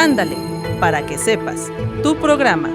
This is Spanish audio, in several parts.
Ándale, para que sepas, tu programa.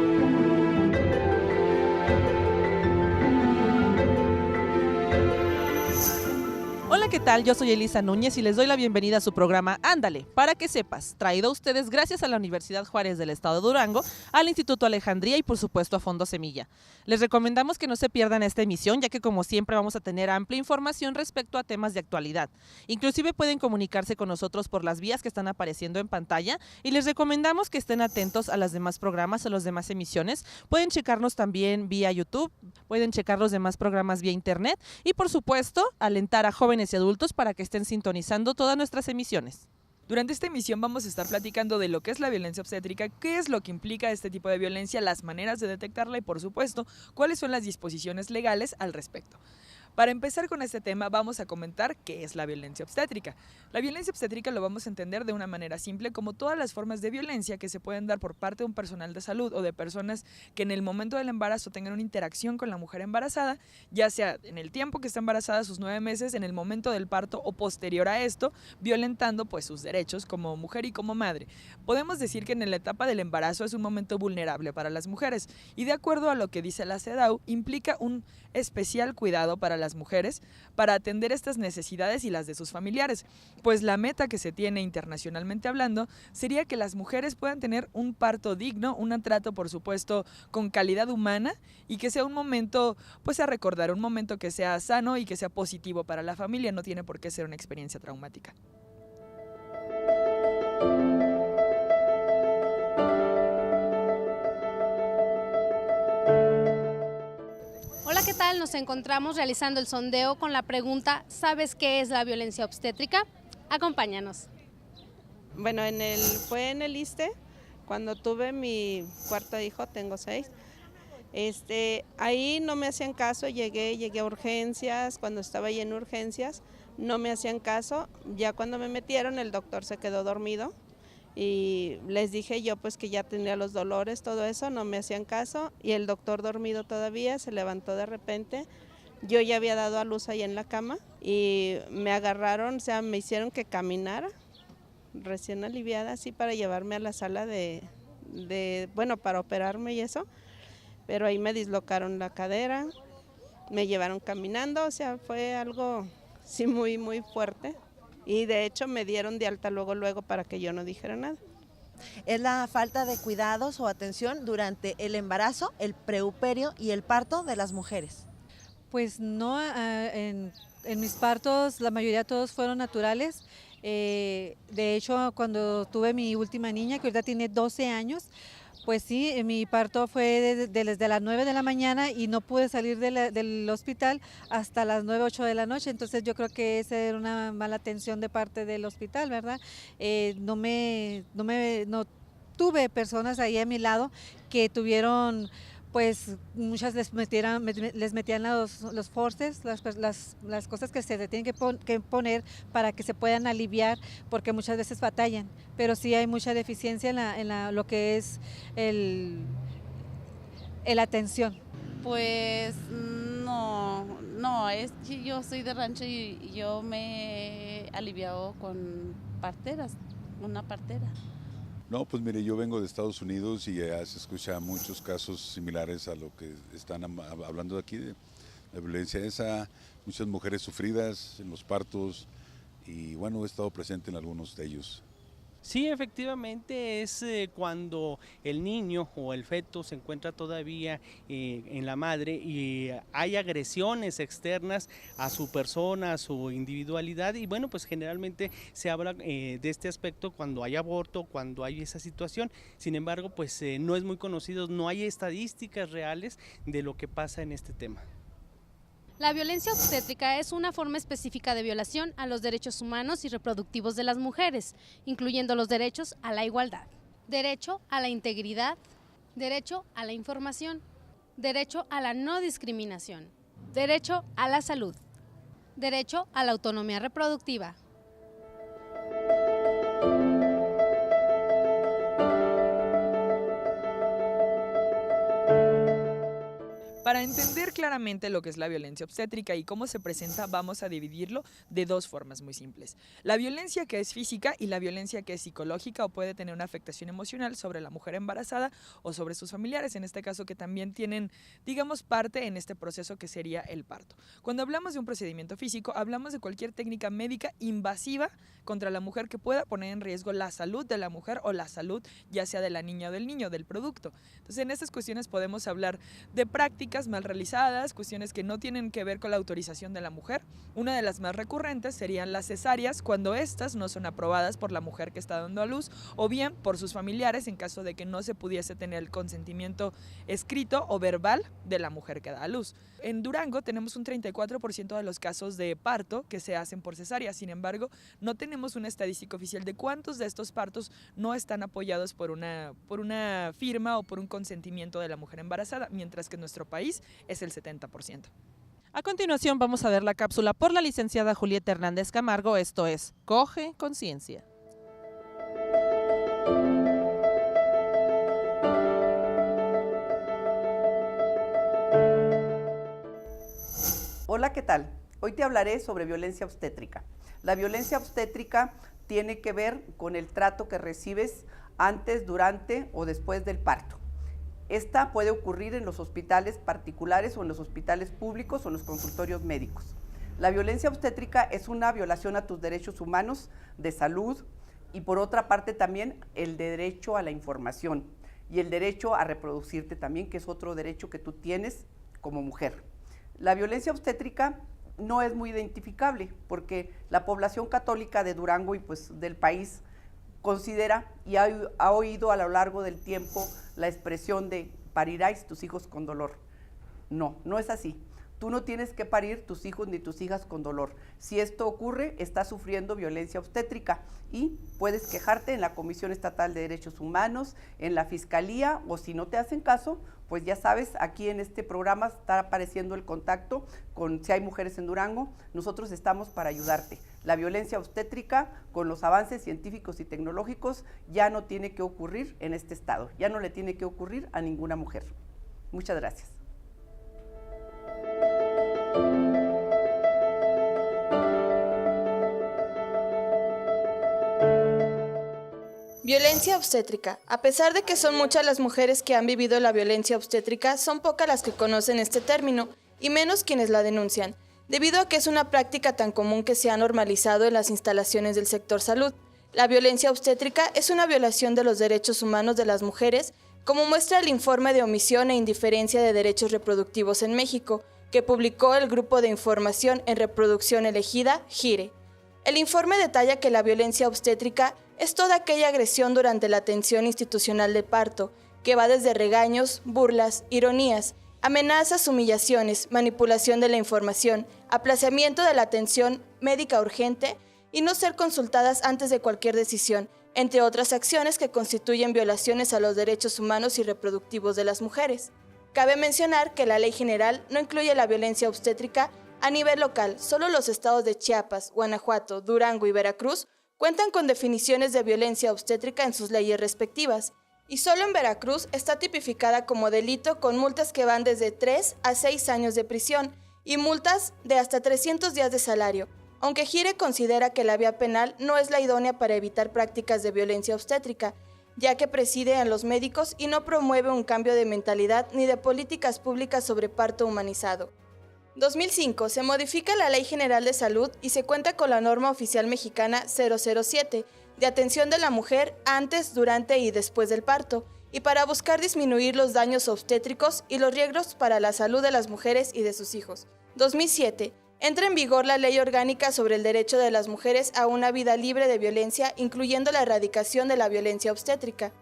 Hola, ¿qué tal? Yo soy Elisa Núñez y les doy la bienvenida a su programa Ándale, para que sepas, traído a ustedes gracias a la Universidad Juárez del Estado de Durango, al Instituto Alejandría y por supuesto a Fondo Semilla. Les recomendamos que no se pierdan esta emisión, ya que como siempre vamos a tener amplia información respecto a temas de actualidad. Inclusive pueden comunicarse con nosotros por las vías que están apareciendo en pantalla y les recomendamos que estén atentos a los demás programas, a las demás emisiones. Pueden checarnos también vía YouTube, pueden checar los demás programas vía internet y por supuesto alentar a jóvenes y adultos para que estén sintonizando todas nuestras emisiones. Durante esta emisión vamos a estar platicando de lo que es la violencia obstétrica, qué es lo que implica este tipo de violencia, las maneras de detectarla y, por supuesto, cuáles son las disposiciones legales al respecto. Para empezar con este tema vamos a comentar qué es la violencia obstétrica. La violencia obstétrica lo vamos a entender de una manera simple como todas las formas de violencia que se pueden dar por parte de un personal de salud o de personas que en el momento del embarazo tengan una interacción con la mujer embarazada, ya sea en el tiempo que está embarazada, sus 9 meses, en el momento del parto o posterior a esto, violentando pues sus derechos como mujer y como madre. Podemos decir que en la etapa del embarazo es un momento vulnerable para las mujeres y de acuerdo a lo que dice la CEDAW implica un especial cuidado para las mujeres para atender estas necesidades y las de sus familiares, pues la meta que se tiene internacionalmente hablando sería que las mujeres puedan tener un parto digno, un trato por supuesto con calidad humana y que sea un momento pues a recordar, un momento que sea sano y que sea positivo para la familia, no tiene por qué ser una experiencia traumática. Hola, ¿qué tal? Nos encontramos realizando el sondeo con la pregunta ¿sabes qué es la violencia obstétrica? Acompáñanos. Bueno, fue en el ISSSTE, cuando tuve mi cuarto hijo, tengo 6. Ahí no me hacían caso, llegué a urgencias, cuando estaba ahí en urgencias, no me hacían caso. Ya cuando me metieron, el doctor se quedó dormido y les dije yo pues que ya tenía los dolores, todo eso, no me hacían caso y el doctor dormido todavía, se levantó de repente. Yo ya había dado a luz ahí en la cama y me agarraron, o sea, me hicieron que caminara, recién aliviada, así para llevarme a la sala bueno, para operarme y eso, pero ahí me dislocaron la cadera, me llevaron caminando, o sea, fue algo sí muy, muy fuerte. Y de hecho me dieron de alta luego para que yo no dijera nada. Es la falta de cuidados o atención durante el embarazo, el prepuberio y el parto de las mujeres. Pues no, en mis partos la mayoría todos fueron naturales. De hecho, cuando tuve mi última niña, que ahorita tiene 12 años, pues sí, mi parto fue desde las 9 de la mañana y no pude salir del hospital hasta las 9, 8 de la noche, entonces yo creo que esa era una mala atención de parte del hospital, ¿verdad? No tuve personas ahí a mi lado que tuvieron, pues muchas les metían los forces, las cosas que se tienen que poner para que se puedan aliviar, porque muchas veces batallan, pero sí hay mucha deficiencia en lo que es la atención. Pues no, es que yo soy de rancho y yo me he aliviado con parteras, una partera. No, pues mire, yo vengo de Estados Unidos y ya se escucha muchos casos similares a lo que están hablando aquí de la violencia esa, muchas mujeres sufridas en los partos y bueno, he estado presente en algunos de ellos. Sí, efectivamente es cuando el niño o el feto se encuentra todavía en la madre y hay agresiones externas a su persona, a su individualidad y bueno, pues generalmente se habla de este aspecto cuando hay aborto, cuando hay esa situación. Sin embargo, pues no es muy conocido, no hay estadísticas reales de lo que pasa en este tema. La violencia obstétrica es una forma específica de violación a los derechos humanos y reproductivos de las mujeres, incluyendo los derechos a la igualdad, derecho a la integridad, derecho a la información, derecho a la no discriminación, derecho a la salud, derecho a la autonomía reproductiva. Para Para entender claramente lo que es la violencia obstétrica y cómo se presenta, vamos a dividirlo de dos formas muy simples. La violencia que es física y la violencia que es psicológica o puede tener una afectación emocional sobre la mujer embarazada o sobre sus familiares, en este caso que también tienen, digamos, parte en este proceso que sería el parto. Cuando hablamos de un procedimiento físico, hablamos de cualquier técnica médica invasiva contra la mujer que pueda poner en riesgo la salud de la mujer o la salud ya sea de la niña o del niño, del producto. Entonces, en estas cuestiones podemos hablar de prácticas mal realizadas, cuestiones que no tienen que ver con la autorización de la mujer. Una de las más recurrentes serían las cesáreas, cuando estas no son aprobadas por la mujer que está dando a luz o bien por sus familiares en caso de que no se pudiese tener el consentimiento escrito o verbal de la mujer que da a luz. En Durango tenemos un 34% de los casos de parto que se hacen por cesárea, sin embargo, no tenemos una estadística oficial de cuántos de estos partos no están apoyados por una firma o por un consentimiento de la mujer embarazada, mientras que en nuestro país es el 70%. A continuación vamos a ver la cápsula por la licenciada Julieta Hernández Camargo, esto es Coge Conciencia. Hola, ¿qué tal? Hoy te hablaré sobre violencia obstétrica. La violencia obstétrica tiene que ver con el trato que recibes antes, durante o después del parto. Esta puede ocurrir en los hospitales particulares o en los hospitales públicos o en los consultorios médicos. La violencia obstétrica es una violación a tus derechos humanos de salud y por otra parte también el derecho a la información y el derecho a reproducirte también, que es otro derecho que tú tienes como mujer. La violencia obstétrica no es muy identificable porque la población católica de Durango y pues del país considera y ha oído a lo largo del tiempo la expresión de parirás tus hijos con dolor. No, no es así. Tú no tienes que parir tus hijos ni tus hijas con dolor. Si esto ocurre, estás sufriendo violencia obstétrica y puedes quejarte en la Comisión Estatal de Derechos Humanos, en la Fiscalía, o si no te hacen caso, pues ya sabes, aquí en este programa está apareciendo el contacto con Si hay mujeres en Durango. Nosotros estamos para ayudarte. La violencia obstétrica, con los avances científicos y tecnológicos, ya no tiene que ocurrir en este estado. Ya no le tiene que ocurrir a ninguna mujer. Muchas gracias. Violencia obstétrica. A pesar de que son muchas las mujeres que han vivido la violencia obstétrica, son pocas las que conocen este término, y menos quienes la denuncian, debido a que es una práctica tan común que se ha normalizado en las instalaciones del sector salud. La violencia obstétrica es una violación de los derechos humanos de las mujeres, como muestra el informe de omisión e indiferencia de derechos reproductivos en México, que publicó el Grupo de Información en Reproducción Elegida, GIRE. El informe detalla que la violencia obstétrica es toda aquella agresión durante la atención institucional de parto, que va desde regaños, burlas, ironías, amenazas, humillaciones, manipulación de la información, aplazamiento de la atención médica urgente y no ser consultadas antes de cualquier decisión, entre otras acciones que constituyen violaciones a los derechos humanos y reproductivos de las mujeres. Cabe mencionar que la Ley General no incluye la violencia obstétrica a nivel local. Solo los estados de Chiapas, Guanajuato, Durango y Veracruz cuentan con definiciones de violencia obstétrica en sus leyes respectivas, y solo en Veracruz está tipificada como delito con multas que van desde 3 a 6 años de prisión y multas de hasta 300 días de salario, aunque GIRE considera que la vía penal no es la idónea para evitar prácticas de violencia obstétrica, ya que preside a los médicos y no promueve un cambio de mentalidad ni de políticas públicas sobre parto humanizado. 2005 se modifica la Ley General de Salud y se cuenta con la norma oficial mexicana 007 de atención de la mujer antes, durante y después del parto, y para buscar disminuir los daños obstétricos y los riesgos para la salud de las mujeres y de sus hijos. 2007 entra en vigor la Ley Orgánica sobre el derecho de las mujeres a una vida libre de violencia, incluyendo la erradicación de la violencia obstétrica.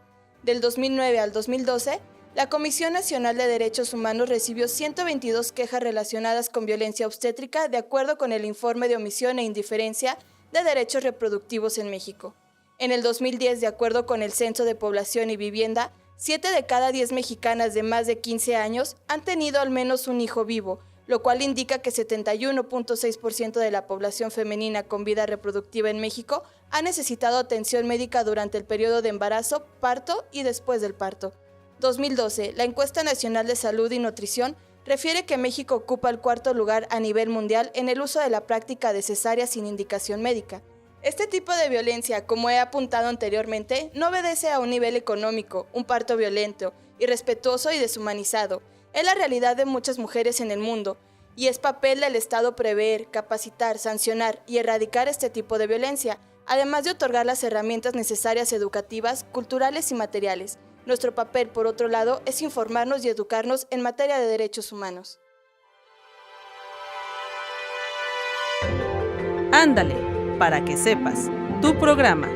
Del 2009 al 2012, la Comisión Nacional de Derechos Humanos recibió 122 quejas relacionadas con violencia obstétrica, de acuerdo con el informe de omisión e indiferencia de derechos reproductivos en México. En el 2010, de acuerdo con el Censo de Población y Vivienda, 7 de cada 10 mexicanas de más de 15 años han tenido al menos un hijo vivo, lo cual indica que 71.6% de la población femenina con vida reproductiva en México ha necesitado atención médica durante el periodo de embarazo, parto y después del parto. 2012, la Encuesta Nacional de Salud y Nutrición refiere que México ocupa el 4º lugar a nivel mundial en el uso de la práctica de cesárea sin indicación médica. Este tipo de violencia, como he apuntado anteriormente, no obedece a un nivel económico, un parto violento, irrespetuoso y deshumanizado. Es la realidad de muchas mujeres en el mundo, y es papel del Estado prever, capacitar, sancionar y erradicar este tipo de violencia, además de otorgar las herramientas necesarias educativas, culturales y materiales. Nuestro papel, por otro lado, es informarnos y educarnos en materia de derechos humanos. Ándale, para que sepas, tu programa.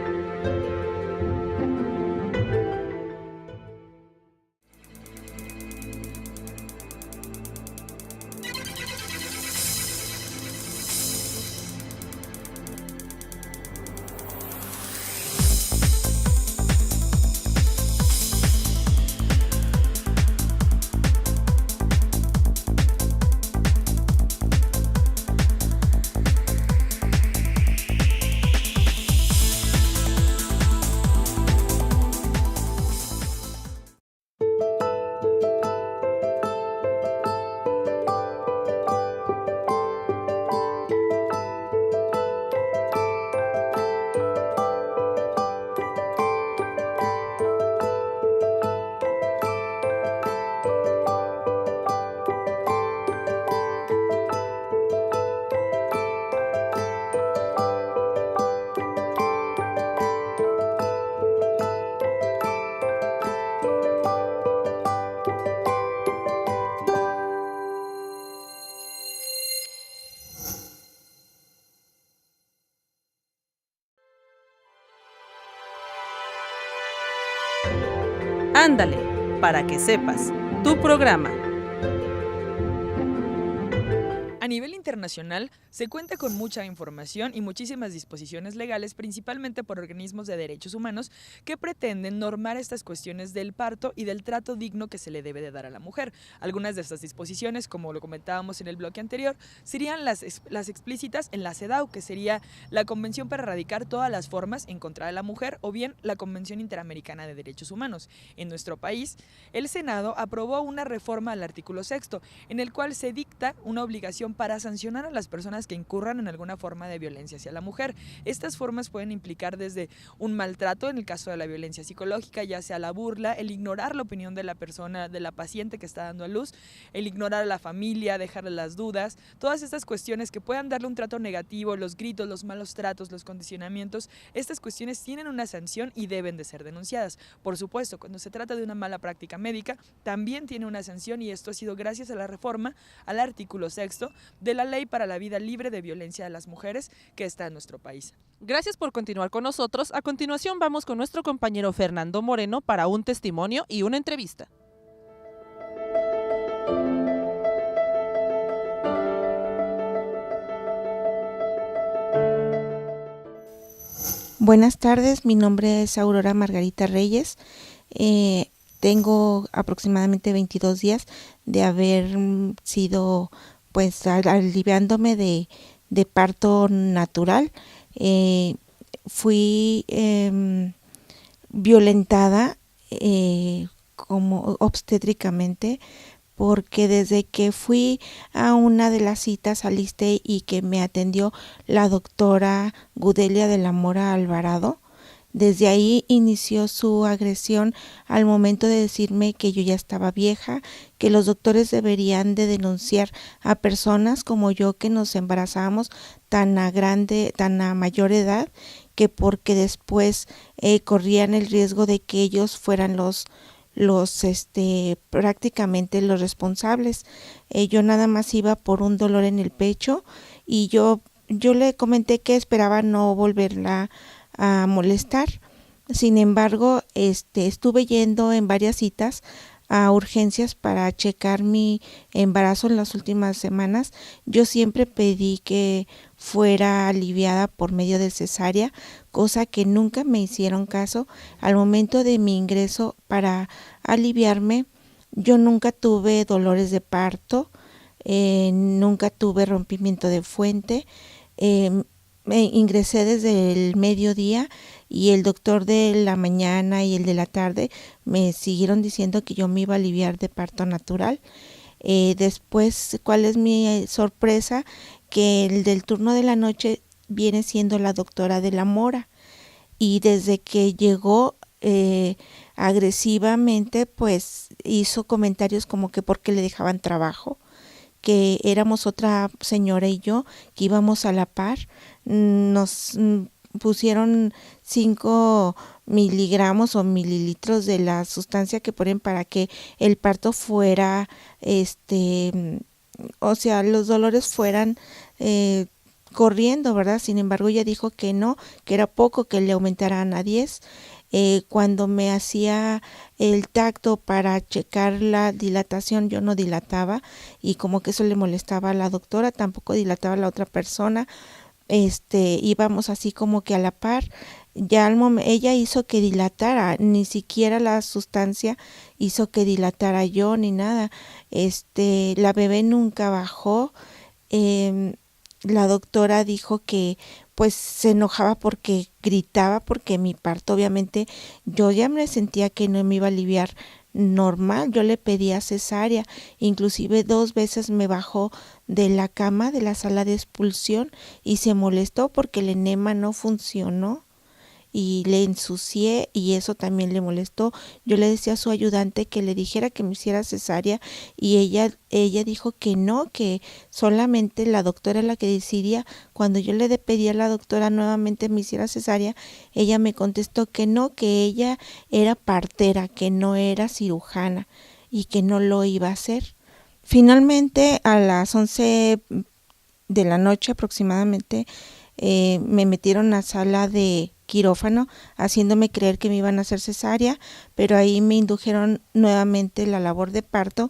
Ándale, para que sepas, tu programa. A nivel internacional, se cuenta con mucha información y muchísimas disposiciones legales, principalmente por organismos de derechos humanos, que pretenden normar estas cuestiones del parto y del trato digno que se le debe de dar a la mujer. Algunas de estas disposiciones, como lo comentábamos en el bloque anterior, serían las explícitas en la CEDAW, que sería la Convención para erradicar todas las formas en contra de la mujer, o bien la Convención Interamericana de Derechos Humanos. En nuestro país, el Senado aprobó una reforma al artículo 6º, en el cual se dicta una obligación para sancionar a las personas que incurran en alguna forma de violencia hacia la mujer. Estas formas pueden implicar desde un maltrato, en el caso de la violencia psicológica, ya sea la burla, el ignorar la opinión de la persona, de la paciente que está dando a luz, el ignorar a la familia, dejarle las dudas, todas estas cuestiones que puedan darle un trato negativo, los gritos, los malos tratos, los condicionamientos, estas cuestiones tienen una sanción y deben de ser denunciadas. Por supuesto, cuando se trata de una mala práctica médica, también tiene una sanción, y esto ha sido gracias a la reforma al artículo 6º de la Ley para la Vida Libre de Violencia de las Mujeres que está en nuestro país. Gracias por continuar con nosotros. A continuación vamos con nuestro compañero Fernando Moreno para un testimonio y una entrevista. Buenas tardes, mi nombre es Aurora Margarita Reyes. Tengo aproximadamente 22 días de haber sido aliviándome de parto natural. Fui violentada como obstétricamente, porque desde que fui a una de las citas al ISSSTE y que me atendió la doctora Gudelia de la Mora Alvarado, desde ahí inició su agresión al momento de decirme que yo ya estaba vieja, que los doctores deberían de denunciar a personas como yo que nos embarazábamos tan a mayor edad, que porque después corrían el riesgo de que ellos fueran prácticamente los responsables. Yo nada más iba por un dolor en el pecho y yo le comenté que esperaba no volverla a molestar. Sin embargo, estuve yendo en varias citas a urgencias para checar mi embarazo en las últimas semanas. Yo siempre pedí que fuera aliviada por medio de cesárea, cosa que nunca me hicieron caso. Al momento de mi ingreso para aliviarme, yo nunca tuve dolores de parto, nunca tuve rompimiento de fuente. Me ingresé desde el mediodía y el doctor de la mañana y el de la tarde me siguieron diciendo que yo me iba a aliviar de parto natural. Después, ¿cuál es mi sorpresa? Que el del turno de la noche viene siendo la doctora de la Mora, y desde que llegó agresivamente, pues hizo comentarios como que porque le dejaban trabajo, que éramos otra señora y yo, que íbamos a la par. Nos pusieron 5 miligramos o mililitros de la sustancia que ponen para que el parto fuera, o sea, los dolores fueran corriendo, ¿verdad? Sin embargo, ella dijo que no, que era poco, que le aumentaran a 10. Cuando me hacía el tacto para checar la dilatación, yo no dilataba, y como que eso le molestaba a la doctora, tampoco dilataba a la otra persona. Íbamos así como que a la par. Ya al momento ella hizo que dilatara, ni siquiera la sustancia hizo que dilatara yo ni nada. La bebé nunca bajó. La doctora dijo que pues se enojaba porque gritaba, porque mi parto, obviamente yo ya me sentía que no me iba a aliviar normal. Yo le pedía cesárea, inclusive 2 veces me bajó de la cama de la sala de expulsión y se molestó porque el enema no funcionó y le ensucié, y eso también le molestó. Yo le decía a su ayudante que le dijera que me hiciera cesárea, y ella dijo que no, que solamente la doctora es la que decidía. Cuando yo le pedí a la doctora nuevamente me hiciera cesárea, ella me contestó que no, que ella era partera, que no era cirujana y que no lo iba a hacer. Finalmente, a las 11 de la noche aproximadamente, me metieron a sala de quirófano haciéndome creer que me iban a hacer cesárea, pero ahí me indujeron nuevamente la labor de parto.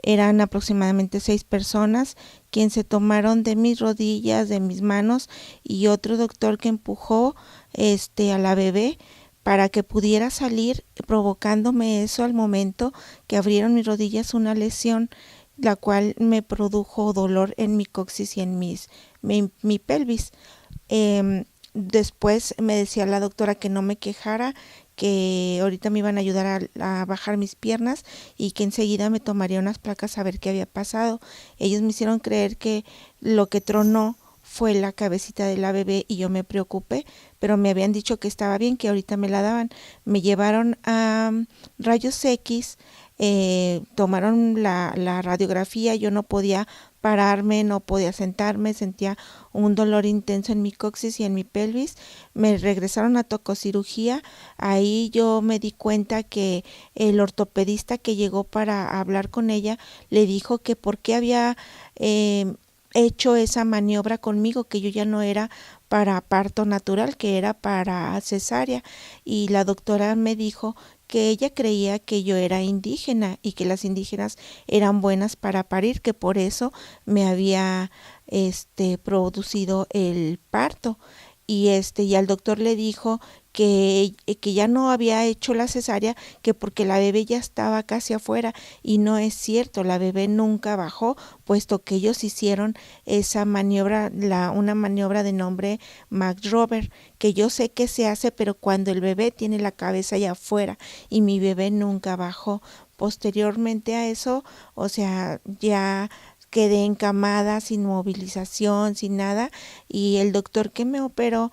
Eran aproximadamente 6 personas quien se tomaron de mis rodillas, de mis manos, y otro doctor que empujó a la bebé para que pudiera salir, provocándome eso al momento que abrieron mis rodillas una lesión, la cual me produjo dolor en mi coxis y en mi pelvis. Después me decía la doctora que no me quejara, que ahorita me iban a ayudar a bajar mis piernas y que enseguida me tomaría unas placas a ver qué había pasado. Ellos me hicieron creer que lo que tronó fue la cabecita de la bebé y yo me preocupé, pero me habían dicho que estaba bien, que ahorita me la daban. Me llevaron a rayos X, tomaron la radiografía, yo no podía pararme, no podía sentarme, sentía un dolor intenso en mi coxis y en mi pelvis. Me regresaron a tococirugía. Ahí yo me di cuenta que el ortopedista que llegó para hablar con ella le dijo que por qué había hecho esa maniobra conmigo, que yo ya no era para parto natural, que era para cesárea, y la doctora me dijo que ella creía que yo era indígena y que las indígenas eran buenas para parir, que por eso me había producido el parto. Y al doctor le dijo que ya no había hecho la cesárea, que porque la bebé ya estaba casi afuera, y no es cierto, la bebé nunca bajó, puesto que ellos hicieron esa maniobra, una maniobra de nombre McRober, que yo sé que se hace, pero cuando el bebé tiene la cabeza allá afuera, y mi bebé nunca bajó. Posteriormente a eso, o sea, ya quedé encamada, sin movilización, sin nada, y el doctor que me operó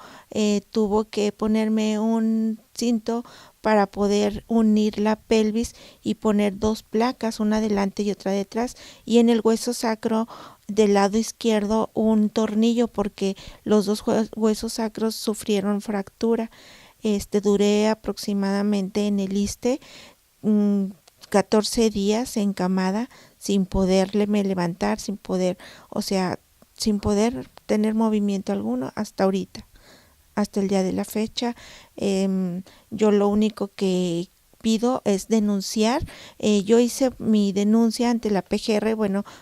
tuvo que ponerme un cinto para poder unir la pelvis y poner 2 placas, una delante y otra detrás, y en el hueso sacro del lado izquierdo un tornillo, porque los 2 huesos sacros sufrieron fractura. Duré aproximadamente en el ISSSTE 14 días encamada, sin poderme levantar, sin poder tener movimiento alguno hasta ahorita, hasta el día de la fecha. Yo lo único que pido es denunciar. Yo hice mi denuncia ante la PGR,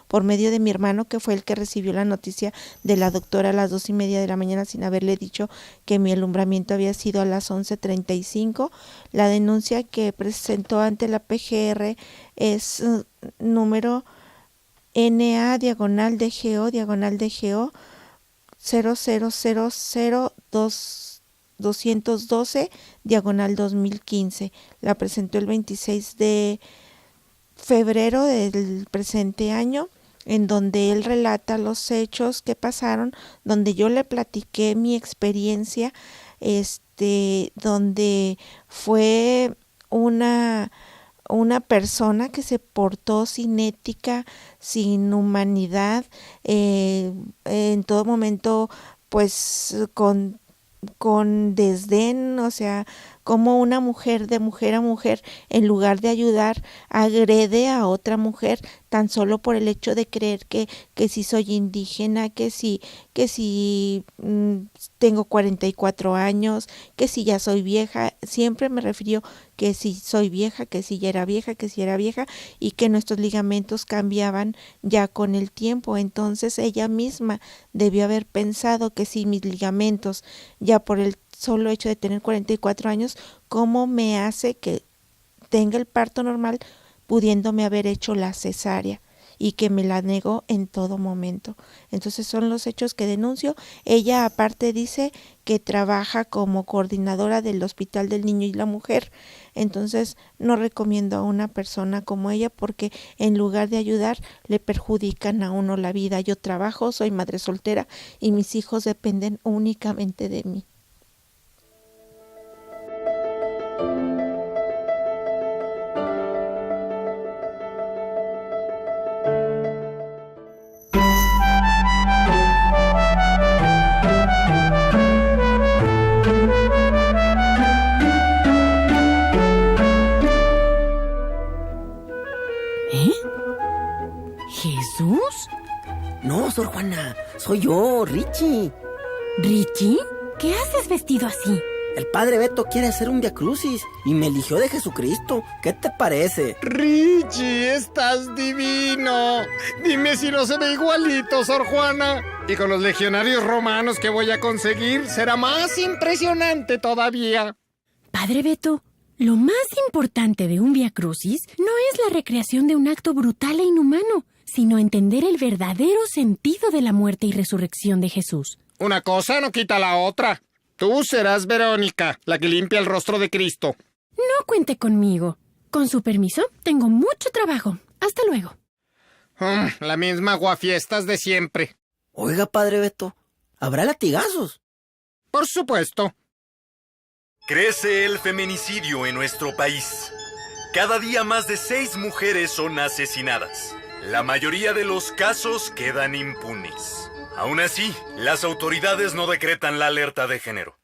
por medio de mi hermano, que fue el que recibió la noticia de la doctora a las 2:30 de la mañana, sin haberle dicho que mi alumbramiento había sido a las 11:35. La denuncia que presentó ante la PGR es número NA/DGO/DGO 0000212/2015. La presentó el 26 de febrero del presente año, en donde él relata los hechos que pasaron, donde yo le platiqué mi experiencia, donde fue una persona que se portó sin ética, sin humanidad, en todo momento pues con desdén, o sea, como una mujer de mujer a mujer, en lugar de ayudar, agrede a otra mujer tan solo por el hecho de creer que si soy indígena, que si tengo 44 años, que si ya soy vieja. Siempre me refirió que si soy vieja, que si ya era vieja, que si era vieja, y que nuestros ligamentos cambiaban ya con el tiempo. Entonces ella misma debió haber pensado que si mis ligamentos, ya por el solo hecho de tener 44 años, ¿cómo me hace que tenga el parto normal pudiéndome haber hecho la cesárea? Y que me la negó en todo momento. Entonces son los hechos que denuncio. Ella aparte dice que trabaja como coordinadora del Hospital del Niño y la Mujer. Entonces no recomiendo a una persona como ella, porque en lugar de ayudar le perjudican a uno la vida. Yo trabajo, soy madre soltera y mis hijos dependen únicamente de mí. ¿Jesús? No, Sor Juana, soy yo, Richie. ¿Richie? ¿Qué haces vestido así? El padre Beto quiere hacer un viacrucis y me eligió de Jesucristo. ¿Qué te parece? Richie, estás divino. Dime si no se ve igualito, Sor Juana. Y con los legionarios romanos que voy a conseguir, será más impresionante todavía. Padre Beto, lo más importante de un viacrucis no es la recreación de un acto brutal e inhumano, sino entender el verdadero sentido de la muerte y resurrección de Jesús. Una cosa no quita la otra. Tú serás Verónica, la que limpia el rostro de Cristo. No cuente conmigo. Con su permiso, tengo mucho trabajo. Hasta luego. La misma aguafiestas de siempre. Oiga, padre Beto, ¿habrá latigazos? Por supuesto. Crece el feminicidio en nuestro país. Cada día más de 6 mujeres son asesinadas. La mayoría de los casos quedan impunes. Aún así, las autoridades no decretan la alerta de género.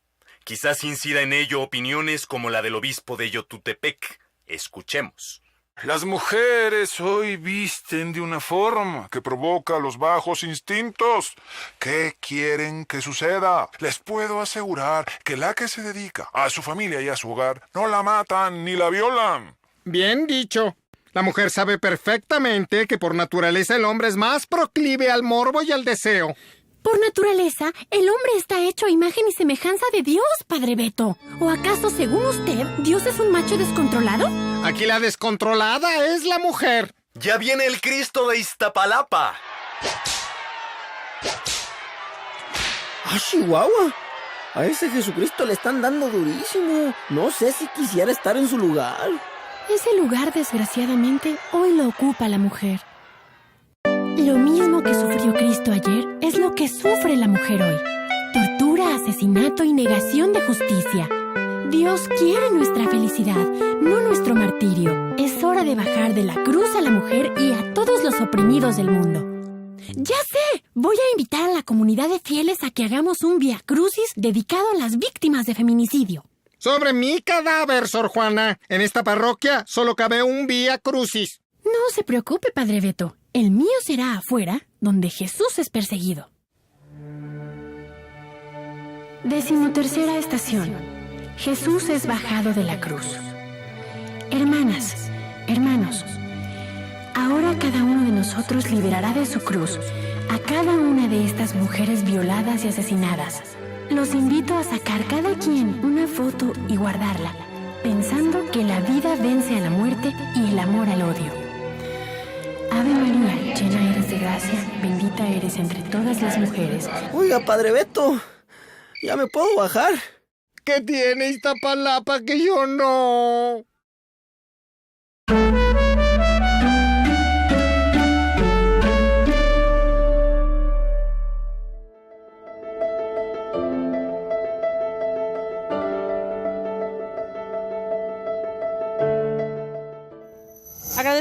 Quizás incida en ello opiniones como la del obispo de Yotutepec. Escuchemos. Las mujeres hoy visten de una forma que provoca los bajos instintos. ¿Qué quieren que suceda? Les puedo asegurar que la que se dedica a su familia y a su hogar no la matan ni la violan. Bien dicho. La mujer sabe perfectamente que por naturaleza el hombre es más proclive al morbo y al deseo. Por naturaleza, el hombre está hecho a imagen y semejanza de Dios, Padre Beto. ¿O acaso, según usted, Dios es un macho descontrolado? Aquí la descontrolada es la mujer. Ya viene el Cristo de Iztapalapa. ¡Ah, Chihuahua! A ese Jesucristo le están dando durísimo. No sé si quisiera estar en su lugar. Ese lugar, desgraciadamente, hoy lo ocupa la mujer. Lo mismo que sufrió Cristo ayer es lo que sufre la mujer hoy. Tortura, asesinato y negación de justicia. Dios quiere nuestra felicidad, no nuestro martirio. Es hora de bajar de la cruz a la mujer y a todos los oprimidos del mundo. ¡Ya sé! Voy a invitar a la comunidad de fieles a que hagamos un viacrucis dedicado a las víctimas de feminicidio. Sobre mi cadáver, Sor Juana. En esta parroquia solo cabe un viacrucis. No se preocupe, Padre Beto. El mío será afuera, donde Jesús es perseguido. 13ª estación. Jesús es bajado de la cruz. Hermanas, hermanos, ahora cada uno de nosotros liberará de su cruz a cada una de estas mujeres violadas y asesinadas. Los invito a sacar cada quien una foto y guardarla, pensando que la vida vence a la muerte y el amor al odio. Ave María, llena eres de gracia, bendita eres entre todas las mujeres. Oiga, Padre Beto, ¿ya me puedo bajar? ¿Qué tiene Iztapalapa que yo no?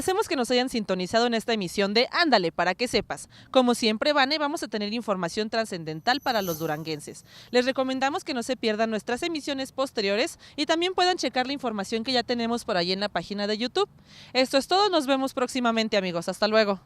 Agradecemos que nos hayan sintonizado en esta emisión de Ándale, para que sepas. Como siempre, Vane, vamos a tener información trascendental para los duranguenses. Les recomendamos que no se pierdan nuestras emisiones posteriores y también puedan checar la información que ya tenemos por ahí en la página de YouTube. Esto es todo, nos vemos próximamente, amigos. Hasta luego.